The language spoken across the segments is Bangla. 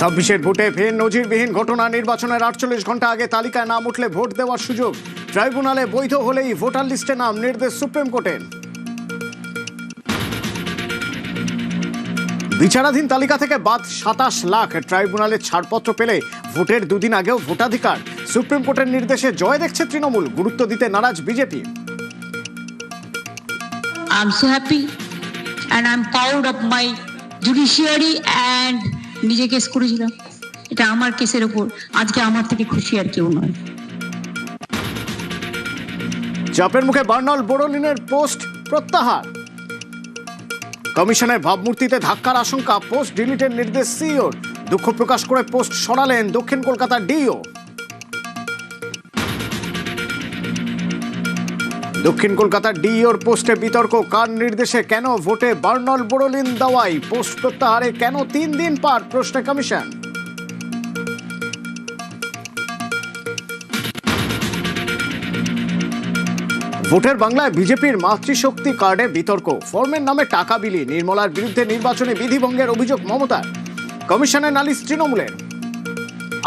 26-এর ভোটে ফের নজিরবিহীন ঘটনা। নির্বাচনের 48 ঘন্টা আগে তালিকায় নাম উঠলে ভোট দেওয়ার সুযোগ। ট্রাইব্যুনালে বৈধ হলেই ভোটার লিস্টে নাম, নির্দেশ সুপ্রিম কোর্টের। বিচারাধীন তালিকা থেকে বাদ 27 লাখ। ট্রাইব্যুনালে ছাড়পত্র পেলে ভোটের দুদিন আগেও ভোটাধিকার। সুপ্রিম কোর্টের নির্দেশে জয় দেখছে তৃণমূল, গুরুত্ব দিতে নারাজ BJP. I'm so happy and I'm proud of my judiciary and নিজে কেস করেছিলাম, এটা আমার কেসের উপর। আজকে আমার থেকে খুশি আর কেউ নয়। চাপের মুখে বার্নল বোরোলিনের পোস্ট প্রত্যাহার। কমিশনের ভাবমূর্তিতে ধাক্কার আশঙ্কা, পোস্ট ডিলিটের নির্দেশ সিইওর। দুঃখ প্রকাশ করে পোস্ট সরালেন দক্ষিণ কলকাতার ডিইও। দক্ষিণ কলকাতার ডিইওর পোস্টে বিতর্ক, কার নির্দেশে কেন ভোটে বার্নল বোরোলিন দাওয়াই? পোস্ট প্রত্যাহারে কেন 3 দিন পার, প্রশ্নে কমিশন। ভোটের বাংলায় বিজেপির মাতৃশক্তি কার্ডে বিতর্ক, ফর্মের নামে টাকা বিলি। নির্মলার বিরুদ্ধে নির্বাচনে বিধিভঙ্গের অভিযোগ মমতার, কমিশনের নালিশ তৃণমূলের।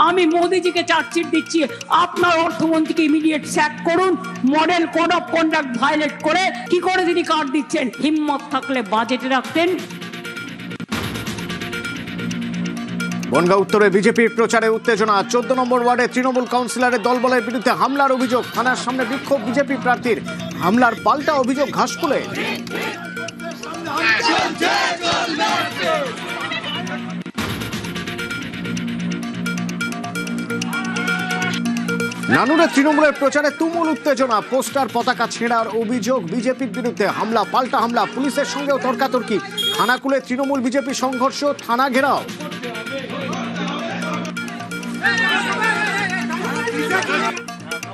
আমি মোদিজিকে চার্জশিট দিচ্ছি, আপনার অর্থমন্ত্রীকে ইমিডিয়েট স্যাক করুন। Model code of conduct violate করে কি করে তিনি কার্ড দিচ্ছেন? হিম্মত থাকলে বাজেটে রাখতেন। বনগাঁ উত্তরে বিজেপির প্রচারে উত্তেজনা। 14 নম্বর ওয়ার্ডে তৃণমূল কাউন্সিলরের দলবলের বিরুদ্ধে হামলার অভিযোগ। থানার সামনে বিক্ষোভ বিজেপি প্রার্থীর, হামলার পাল্টা অভিযোগ ঘাসফুলে। নানুরে তৃণমূলের প্রচারে তুমুল উত্তেজনা। পোস্টার পতাকা ছেঁড়ার অভিযোগ বিজেপির বিরুদ্ধে। হামলা, পাল্টা হামলা, পুলিশের সঙ্গেও তর্কাতর্কি। খানাকুলে তৃণমূল বিজেপি সংঘর্ষ, থানা ঘেরাও।